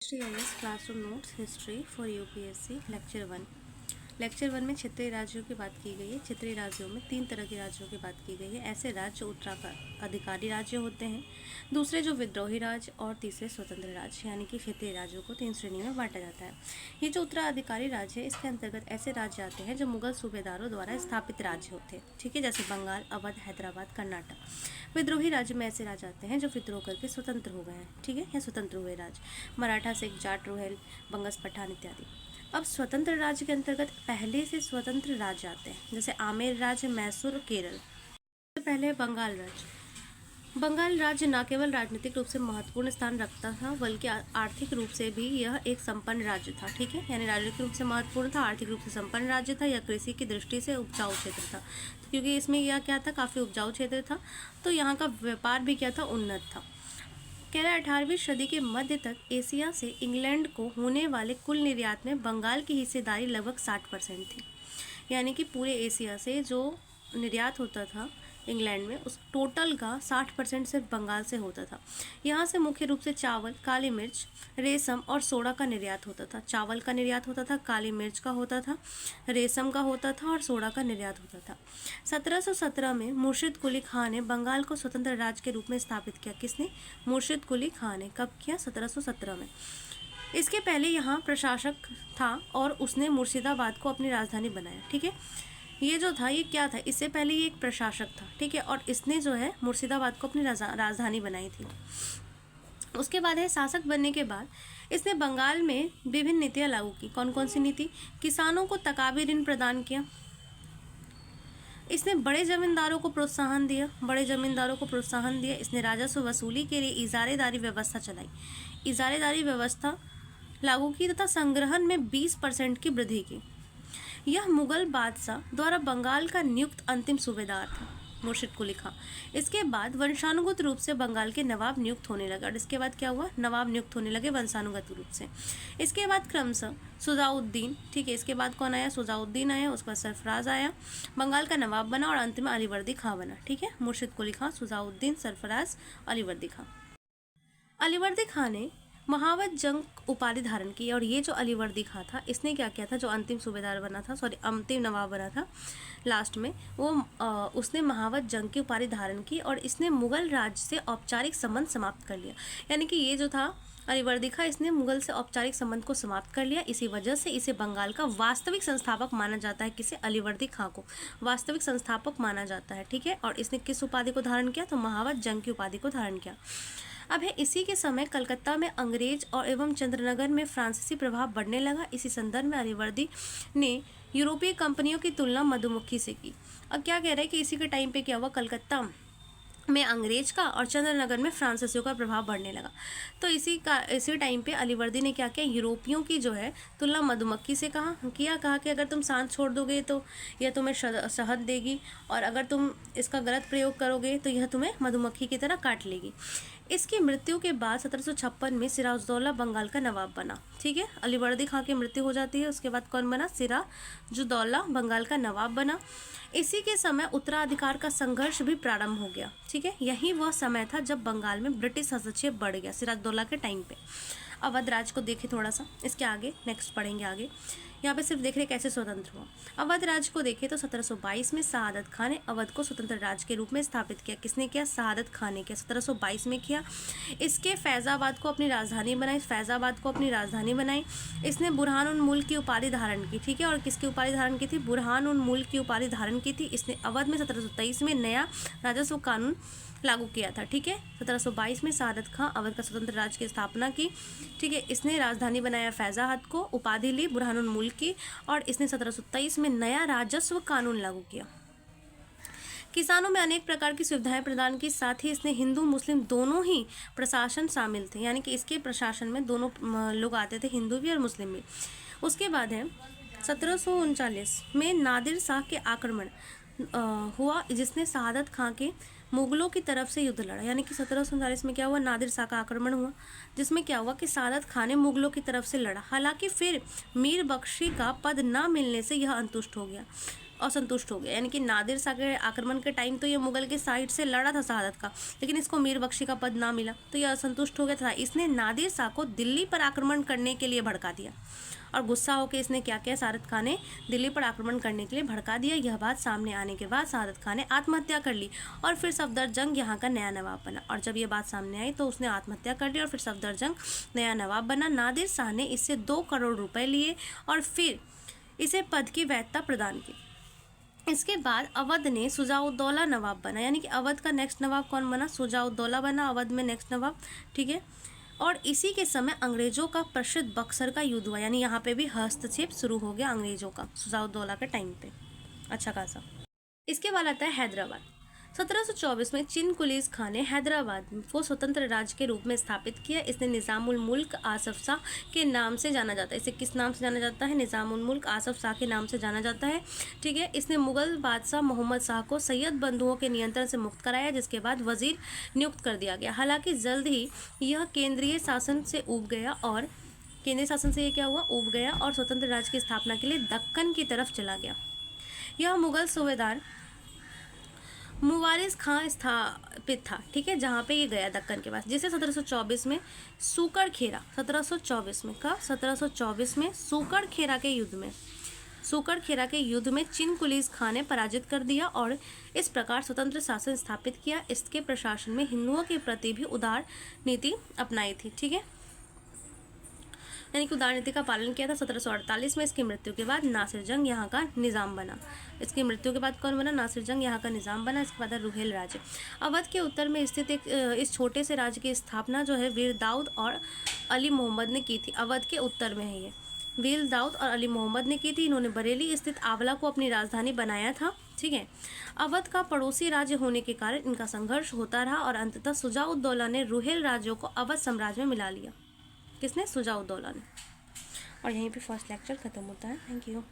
HTIS classroom notes history for UPSC lecture one में क्षेत्रीय राज्यों की बात की गई है। क्षेत्रीय राज्यों में 3 तरह के राज्यों की बात की गई है। ऐसे राज्य जो उत्तराधिकारी राज्य होते हैं, दूसरे जो विद्रोही राज्य और तीसरे स्वतंत्र राज्य, यानी कि क्षेत्रीय राज्यों को 3 श्रेणी में बांटा जाता है। ये जो उत्तराधिकारी राज्य है, इसके अंतर्गत ऐसे राज्य आते हैं जो मुगल सूबेदारों द्वारा स्थापित राज्य होते हैं, ठीक है, जैसे बंगाल, अवध, हैदराबाद, कर्नाटक। विद्रोही राज्य में ऐसे राज्य आते हैं जो विद्रोह करके स्वतंत्र हो गए हैं, ठीक है, या स्वतंत्र हुए राज्य, मराठा, सिख, जाट, रोहेल, बंगस, पठान इत्यादि। अब स्वतंत्र राज्य के अंतर्गत पहले से स्वतंत्र राज्य आते हैं, जैसे आमेर राज्य, मैसूर, केरल। सबसे पहले बंगाल राज्य। बंगाल राज्य न केवल राजनीतिक रूप से महत्वपूर्ण स्थान रखता था, बल्कि आर्थिक रूप से भी यह एक संपन्न राज्य था, ठीक है, यानी राजनीतिक रूप से महत्वपूर्ण था, आर्थिक रूप से संपन्न राज्य था। यह कृषि की दृष्टि से उपजाऊ क्षेत्र था, क्योंकि इसमें यह क्या था, काफ़ी उपजाऊ क्षेत्र था, तो यहाँ का व्यापार भी क्या था, उन्नत था। कह 18वीं सदी के मध्य तक एशिया से इंग्लैंड को होने वाले कुल निर्यात में बंगाल की हिस्सेदारी लगभग 60% थी, यानी कि पूरे एशिया से जो निर्यात होता था इंग्लैंड में, उस टोटल का 60% सिर्फ बंगाल से होता था। यहाँ से मुख्य रूप से चावल, काली मिर्च, रेशम और सोडा का निर्यात होता था। चावल का निर्यात होता था, काली मिर्च का होता था, रेशम का होता था और सोडा का निर्यात होता था। 1717 में मुर्शिद कुली खां ने बंगाल को स्वतंत्र राज्य के रूप में स्थापित किया। किसने? मुर्शिद कुली खां ने। कब किया? 1717 में। इसके पहले यहाँ प्रशासक था और उसने मुर्शिदाबाद को अपनी राजधानी बनाया, ठीक है। ये जो था, ये क्या था, इससे पहले ये एक प्रशासक था, ठीक है, और इसने जो है मुर्शिदाबाद को अपनी राजधानी बनाई थी। उसके बाद है, शासक बनने के बाद इसने बंगाल में विभिन्न नीतियाँ लागू की। कौन कौन सी नीति? किसानों को तकाबी ऋण प्रदान किया, इसने बड़े जमींदारों को प्रोत्साहन दिया, इसने राजस्व वसूली के लिए इजारेदारी व्यवस्था चलाई, इजारेदारी व्यवस्था लागू की तथा संग्रहण में 20% की वृद्धि की। यह मुगल बादशाह द्वारा बंगाल का नियुक्त अंतिम सूबेदार था, मुर्शिद कुली खां। इसके बाद वंशानुगत रूप से बंगाल के नवाब नियुक्त होने लगे, और इसके बाद क्या हुआ, नवाब नियुक्त होने लगे वंशानुगत रूप से। इसके बाद क्रमशः सुजाउद्दीन, ठीक है, इसके बाद कौन आया, सुजाउद्दीन आया, उसके बाद सरफराज आया, बंगाल का नवाब बना, और अंत में अलीवर्दी खां बना, ठीक है। मुर्शिद कुली खां, सुजाउद्दीन, सरफराज, अलीवर्दी खां। अलीवर्दी खां ने महावत जंग उपाधि धारण की, और ये जो अलीवर्दी खां था, इसने क्या किया था, जो अंतिम सूबेदार बना था, अंतिम नवाब बना था लास्ट में, वो उसने महावत जंग की उपाधि धारण की, और इसने मुगल राज्य से औपचारिक संबंध समाप्त कर लिया। यानी कि ये जो था अलीवर्दी खां, इसने मुगल से औपचारिक संबंध को समाप्त कर लिया। इसी वजह से इसे बंगाल का वास्तविक संस्थापक माना जाता है। किसे? अलीवर्दी खां को वास्तविक संस्थापक माना जाता है, ठीक है। और इसने किस उपाधि को धारण किया? तो महावत जंग की उपाधि को धारण किया। अब है, इसी के समय कलकत्ता में अंग्रेज और एवं चंद्रनगर में फ्रांसीसी प्रभाव बढ़ने लगा। इसी संदर्भ में अलीवर्दी ने यूरोपीय कंपनियों की तुलना मधुमक्खी से की। अब क्या कह रहे हैं कि इसी के टाइम पे क्या हुआ, कलकत्ता में अंग्रेज का और चंद्रनगर में फ्रांसीसियों का प्रभाव बढ़ने लगा। तो इसी टाइम पे अलीवर्दी ने क्या किया, यूरोपियों की जो है तुलना मधुमक्खी से कहा कि अगर तुम सांस छोड़ दोगे तो यह तुम्हें शहद देगी, और अगर तुम इसका गलत प्रयोग करोगे तो यह तुम्हें मधुमक्खी की तरह काट लेगी। इसकी मृत्यु के बाद 1756 में सिराजुद्दौला बंगाल का नवाब बना, ठीक है। अलीवर्दी खां की मृत्यु हो जाती है, उसके बाद कौन बना? सिराजुद्दौला बंगाल का नवाब बना। इसी के समय उत्तराधिकार का संघर्ष भी प्रारंभ हो गया, ठीक है। यही वह समय था जब बंगाल में ब्रिटिश हस्तक्षेप बढ़ गया, सिराजुद्दौला के टाइम पे। अवध राज्य को देखें थोड़ा सा, इसके आगे नेक्स्ट पढ़ेंगे आगे। यहाँ पे सिर्फ देख रहे कैसे स्वतंत्र हुआ। अवध राज्य को देखें तो 1722 में शहादत खां ने अवध को स्वतंत्र राज्य के रूप में स्थापित किया। किसने किया? शहादत खां ने किया, 1722 में किया। इसके फैज़ाबाद को अपनी राजधानी बनाई, इसने बुरहान उन मुल्क की उपाधि धारण की, ठीक है। और किसकी उपाधि धारण की थी? बुरहान उन मुल्क की उपाधि धारण की थी। इसने अवध में 1723 में नया राजस्व कानून लागू किया था, ठीक है। 1722 में शहादत खां अवध का स्वतंत्र राज्य की स्थापना की, ठीक है। इसने राजधानी बनाया फैज़ाबाद को, उपाधि ली बुरहानुल मुल्क की, और इसने 1723 में नया राजस्व कानून लागू किया। किसानों में अनेक प्रकार की सुविधाएं प्रदान की, साथ ही इसने हिंदू मुस्लिम दोनों ही प्रशासन शामिल थे, यानी कि इसके प्रशासन में दोनों लोग आते थे, हिंदू भी और मुस्लिम भी। उसके बाद है 1739 में नादिर शाह के आक्रमण हुआ, जिसने शहादत खां के मुगलों की तरफ से युद्ध लड़ा। यानी कि 1739 में क्या हुआ, नादिर शाह का आक्रमण हुआ, जिसमें क्या हुआ कि शहादत खां ने मुगलों की तरफ से लड़ा। हालांकि फिर मीर बख्शी का पद न मिलने से यह अंतुष्ट हो गया। असंतुष्ट हो गया, यानी कि नादिर शाह के आक्रमण के टाइम तो ये मुगल के साइड से लड़ा था शहादत का, लेकिन इसको मीर बख्शी का पद ना मिला तो ये असंतुष्ट हो गया था। इसने नादिर शाह को दिल्ली पर आक्रमण करने के लिए भड़का दिया और गुस्सा होकर इसने क्या किया, शहादत खान ने दिल्ली पर आक्रमण करने के लिए भड़का दिया। यह बात सामने आने के बाद शहादत खान ने आत्महत्या कर ली और फिर सफदरजंग यहाँ का नया नवाब बना। और जब ये बात सामने आई तो उसने आत्महत्या कर ली और फिर सफदरजंग नया नवाब बना। नादिर शाह ने इससे 2 करोड़ रुपए लिए और फिर इसे पद की वैधता प्रदान की। इसके बाद अवध ने शुजाउद्दौला नवाब बना, यानी कि अवध का नेक्स्ट नवाब कौन बना, शुजाउद्दौला बना अवध में नेक्स्ट नवाब, ठीक है। और इसी के समय अंग्रेजों का प्रसिद्ध बक्सर का युद्ध हुआ, यानी यहाँ पे भी हस्तक्षेप शुरू हो गया अंग्रेजों का शुजाउद्दौला के टाइम पे अच्छा खासा। इसके बाद आता है हैदराबाद। 1724 में चिनकुलीज खान ने हैदराबाद को स्वतंत्र राज्य के रूप में स्थापित किया। इसने निज़ामुल मुल्क आसफ शाह के नाम से जाना जाता है। इसे किस नाम से जाना जाता है, निज़ामुल मुल्क आसफ शाह के नाम से जाना जाता है, ठीक है। इसने मुगल बादशाह मोहम्मद शाह को सैयद बंधुओं के नियंत्रण से मुक्त कराया, जिसके बाद वजीर नियुक्त कर दिया गया। हालांकि जल्द ही यह केंद्रीय शासन से ऊब गया और ये क्या हुआ, ऊब गया और स्वतंत्र राज्य की स्थापना के लिए दक्कन की तरफ चला गया। यह मुगल सूबेदार मुवारिस खां स्थापित था, ठीक है, जहाँ पे ये गया दक्कन के पास, जिसे 1724 में सूकरखेरा 1724 में सूकरखेरा के युद्ध में चिनकुलीज खां ने पराजित कर दिया और इस प्रकार स्वतंत्र शासन स्थापित किया। इसके प्रशासन में हिंदुओं के प्रति भी उदार नीति अपनाई थी, ठीक है, यानी कि उदार नीति का पालन किया था। 1748 में इसकी मृत्यु के बाद नासिर जंग यहाँ का निज़ाम बना। इसकी मृत्यु के बाद कौन बना, नासिर जंग यहाँ का निज़ाम बना। इसके बाद रुहेल राज्य। अवध के उत्तर में स्थित इस छोटे से राज्य की स्थापना जो है वीर दाऊद और अली मोहम्मद ने की थी। अवध के उत्तर में है ये, वीर दाऊद और अली मोहम्मद ने की थी। इन्होंने बरेली स्थित आंवला को अपनी राजधानी बनाया था, ठीक है। अवध का पड़ोसी राज्य होने के कारण इनका संघर्ष होता रहा और अंततः शुजाउद्दौला ने रुहेल राज्यों को अवध साम्राज्य में मिला लिया। किसने, शुजाउद्दौला ने। और यहीं पे फर्स्ट लेक्चर खत्म होता है। Thank you.